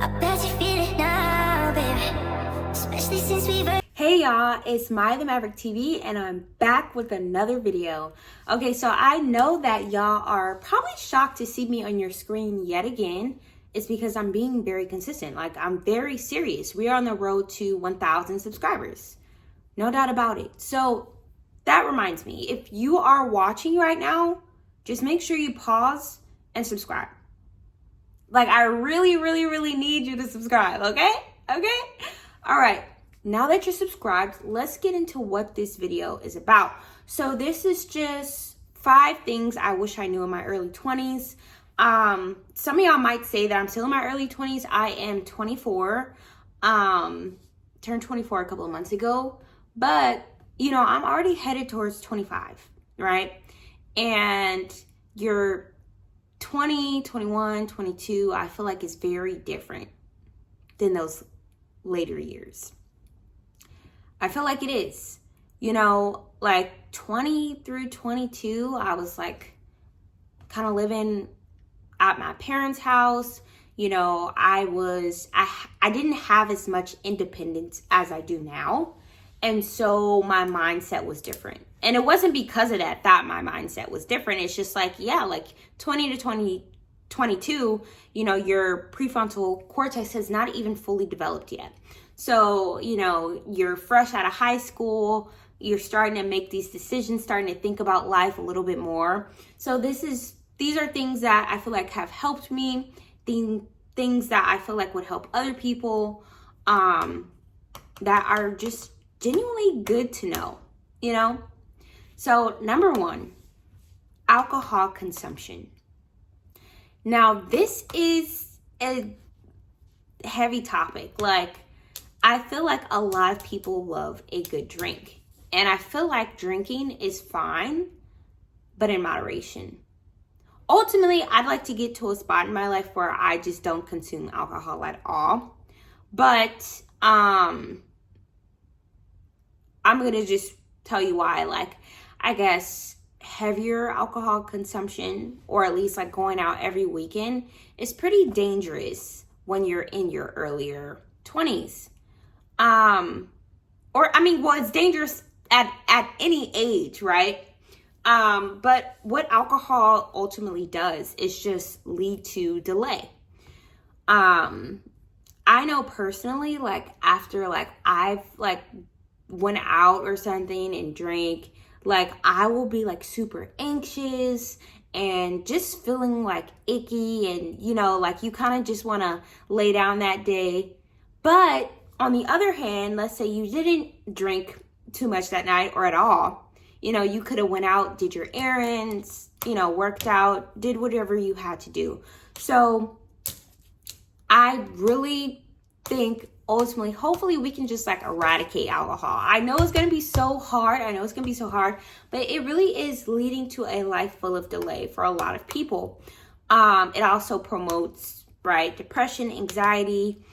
I bet you feel it now, baby. Especially since we've. Hey y'all, it's My the Maverick TV and I'm back with another video. Okay, so I know that y'all are probably shocked to see me on your screen yet again. It's because I'm being very consistent. Like, I'm very serious. We are on the road to 1,000 subscribers. No doubt about it. So that reminds me, if you are watching right now, just make sure you pause and subscribe. Like, I really need you to subscribe, okay? Okay? All right. Now that you're subscribed, let's get into what this video is about. So this is just 5 things I wish I knew in my early 20s. Some of y'all might say that I'm still in my early 20s. I am 24. Turned 24 a couple of months ago. But, you know, I'm already headed towards 25, right? And you're 20, 21, 22, I feel like it's very different than those later years. I feel like it is. You know, like 20 through 22, I was like kind of living at my parents' house. You know, I didn't have as much independence as I do now. And so my mindset was different. And it wasn't because of that my mindset was different. It's just like, yeah, like 20 to 22, you know, your prefrontal cortex has not even fully developed yet. So, you know, you're fresh out of high school, you're starting to make these decisions, starting to think about life a little bit more. So these are things that I feel like have helped me, things that I feel like would help other people, that are just genuinely good to know, you know? So number 1, alcohol consumption. Now, this is a heavy topic. Like, I feel like a lot of people love a good drink. And I feel like drinking is fine, but in moderation. Ultimately, I'd like to get to a spot in my life where I just don't consume alcohol at all. But I'm going to just tell you why. Like, I guess heavier alcohol consumption, or at least like going out every weekend, is pretty dangerous when you're in your earlier 20s. It's dangerous at any age, right? But what alcohol ultimately does is just lead to delay. I know personally, like, after like I've like went out or something and drank, like, I will be like super anxious and just feeling like icky, and you know, like you kind of just want to lay down that day. But on the other hand, let's say you didn't drink too much that night or at all. You know, you could have went out, did your errands, you know, worked out, did whatever you had to do. So I really think ultimately, hopefully we can just like eradicate alcohol. I know it's going to be so hard. But it really is leading to a life full of delay for a lot of people. It also promotes, right, depression, anxiety.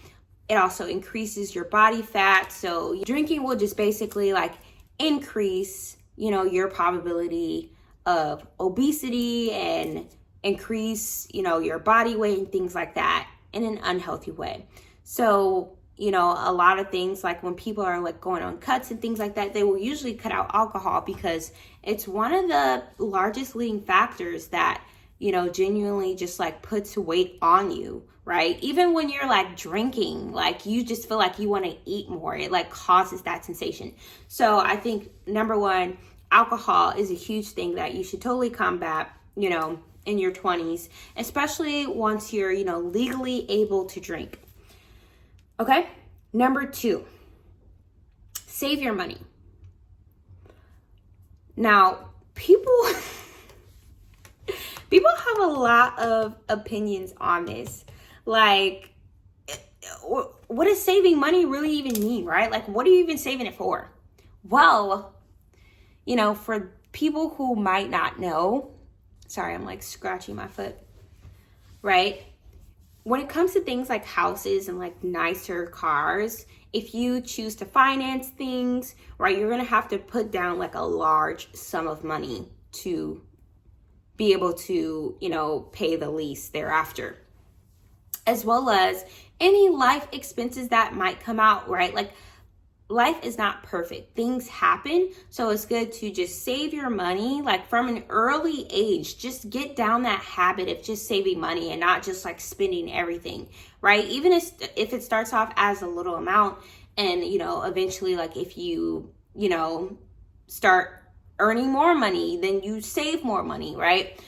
It also increases your body fat. So drinking will just basically like increase, you know, your probability of obesity and increase, you know, your body weight and things like that in an unhealthy way. So, you know, a lot of things, like when people are like going on cuts and things like that, they will usually cut out alcohol because it's one of the largest leading factors that, you know, genuinely just like puts weight on you, right? Even when you're like drinking, like you just feel like you want to eat more. It like causes that sensation. So I think number 1, alcohol is a huge thing that you should totally combat, you know, in your 20s, especially once you're, you know, legally able to drink. Okay. Number 2, save your money. Now, people have a lot of opinions on this. Like, what does saving money really even mean, right? Like, what are you even saving it for? Well, you know, for people who might not know, sorry, I'm like scratching my foot, right? When it comes to things like houses and like nicer cars, if you choose to finance things, right, you're going to have to put down like a large sum of money to be able to, you know, pay the lease thereafter. as well as any life expenses that might come out, right? Like, life is not perfect. Things happen. So it's good to just save your money, like from an early age. Just get down that habit of just saving money and not just like spending everything, right? Even if it starts off as a little amount, and, eventually, like, if you, start earning more money, then you save more money, right?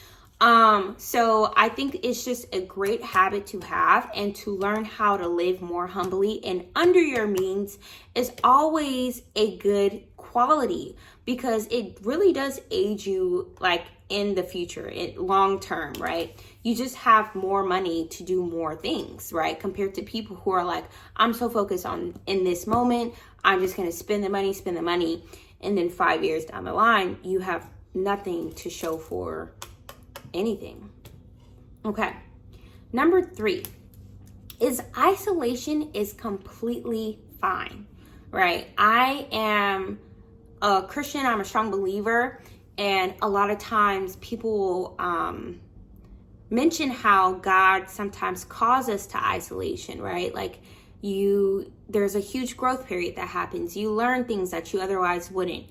So I think it's just a great habit to have, and to learn how to live more humbly and under your means is always a good quality, because it really does aid you like in the future, long term, right? You just have more money to do more things, right? Compared to people who are like, I'm so focused on in this moment, I'm just going to spend the money. And then 5 years down the line, you have nothing to show for anything. Okay. Number 3 is isolation is completely fine, right? I am a Christian. I'm a strong believer. And a lot of times people mention how God sometimes calls us to isolation, right? Like there's a huge growth period that happens. You learn things that you otherwise wouldn't.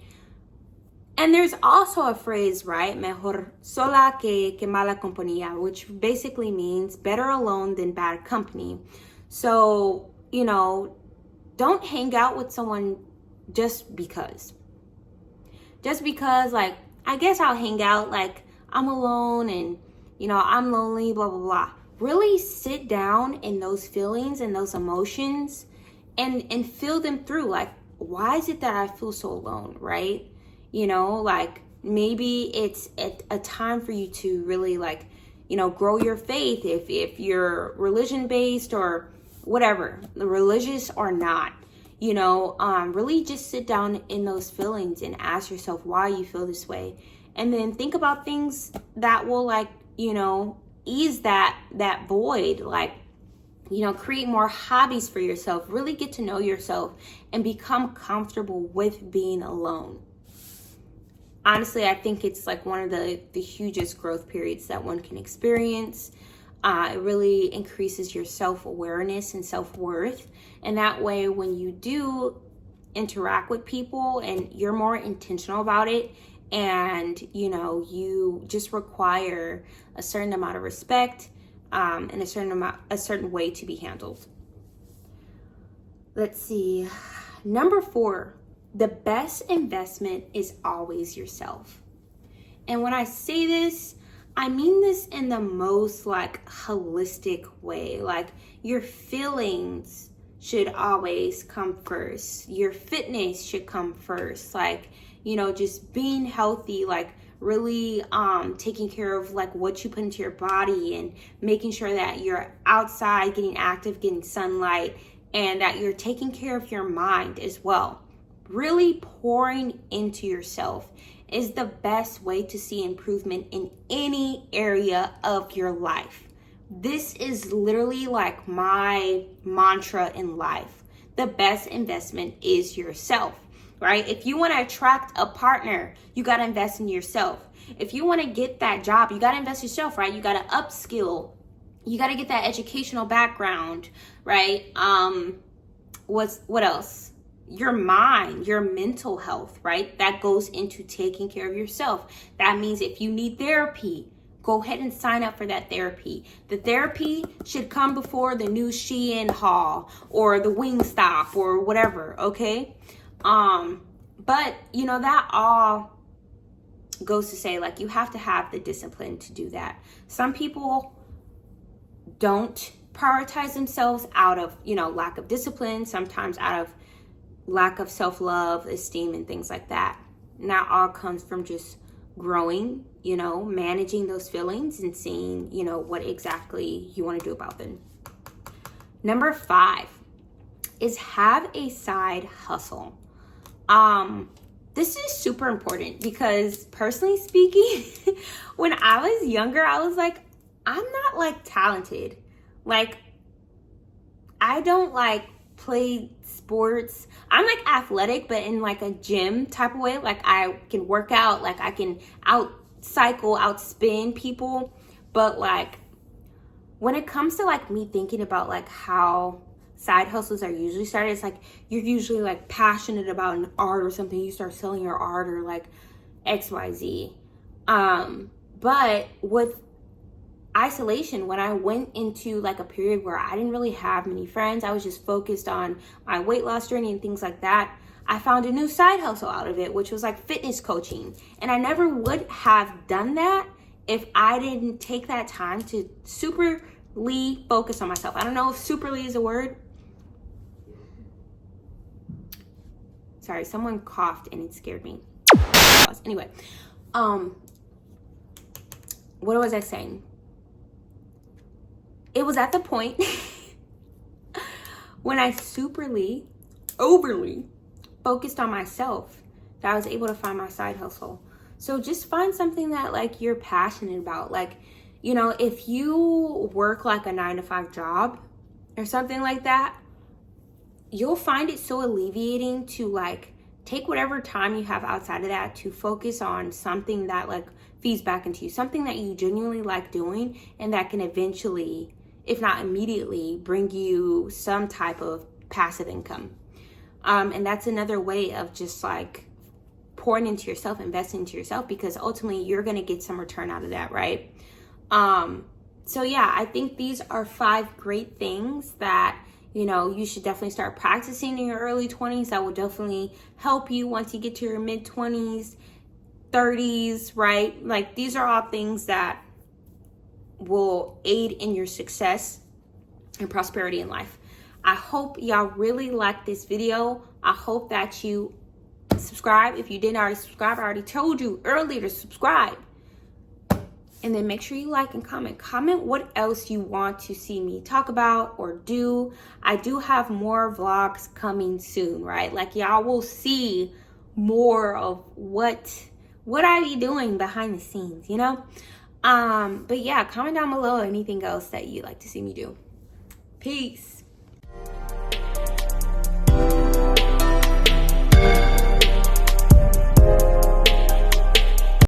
And there's also a phrase, right? Mejor sola que mala compañía, which basically means better alone than bad company. So, don't hang out with someone just because. Just because, like, I guess I'll hang out, like, I'm alone and, I'm lonely, blah, blah, blah. Really sit down in those feelings and those emotions and feel them through. Like, why is it that I feel so alone, right? Like, maybe it's a time for you to really, like, grow your faith if you're religion based or whatever, religious or not. Really just sit down in those feelings and ask yourself why you feel this way. And then think about things that will, like, ease that void, like, create more hobbies for yourself, really get to know yourself and become comfortable with being alone. Honestly, I think it's like one of the hugest growth periods that one can experience. It really increases your self-awareness and self-worth. And that way, when you do interact with people and you're more intentional about it, and, you just require a certain amount of respect and a certain way to be handled. Let's see. Number 4. The best investment is always yourself. And when I say this, I mean this in the most like holistic way. Like, your feelings should always come first. Your fitness should come first. Like, just being healthy, like really taking care of like what you put into your body and making sure that you're outside, getting active, getting sunlight, and that you're taking care of your mind as well. Really pouring into yourself is the best way to see improvement in any area of your life. This is literally like my mantra in life. The best investment is yourself, right? If you want to attract a partner, you got to invest in yourself. If you want to get that job, you got to invest in yourself, right? You got to upskill. You got to get that educational background, right? What else? Your mind, your mental health, right? That goes into taking care of yourself. That means if you need therapy, go ahead and sign up for that therapy. The therapy should come before the new Shein haul or the Wingstop or whatever, okay? But that all goes to say, like, you have to have the discipline to do that. Some people don't prioritize themselves out of, lack of discipline, sometimes out of lack of self-love, esteem, and things like that. And that all comes from just growing, managing those feelings and seeing, what exactly you want to do about them. Number 5 is have a side hustle. This is super important because, personally speaking, when I was younger, I was like, I'm not like talented. Like, I don't like play sports. I'm like athletic, but in like a gym type of way. Like, I can work out, like I can out cycle, outspin people, but like when it comes to like me thinking about like how side hustles are usually started, it's like you're usually like passionate about an art or something, you start selling your art or like XYZ. But with isolation, when I went into like a period where I didn't really have many friends, I was just focused on my weight loss journey and things like that, I found a new side hustle out of it, which was like fitness coaching. And I never would have done that if I didn't take that time to superly focus on myself. I don't know if superly is a word. Sorry, someone coughed and it scared me. Anyway, what was I saying? It was at the point when I overly focused on myself that I was able to find my side hustle. So just find something that like you're passionate about. Like, you know, if you work like a 9-to-5 job or something like that, you'll find it so alleviating to like take whatever time you have outside of that to focus on something that like feeds back into you, something that you genuinely like doing and that can eventually, if not immediately, bring you some type of passive income. And that's another way of just like pouring into yourself, investing into yourself, because ultimately you're going to get some return out of that, right? So yeah, I think these are 5 great things that, you know, you should definitely start practicing in your early 20s. That will definitely help you once you get to your mid 20s, 30s, right? Like these are all things that will aid in your success and prosperity in life. I hope y'all really liked this video. I hope that you subscribe. If you didn't already subscribe, I already told you earlier to subscribe. And then make sure you like and comment. Comment what else you want to see me talk about or do. I do have more vlogs coming soon, right? Like y'all will see more of what I be doing behind the scenes, you know? But yeah, comment down below anything else that you'd like to see me do. Peace.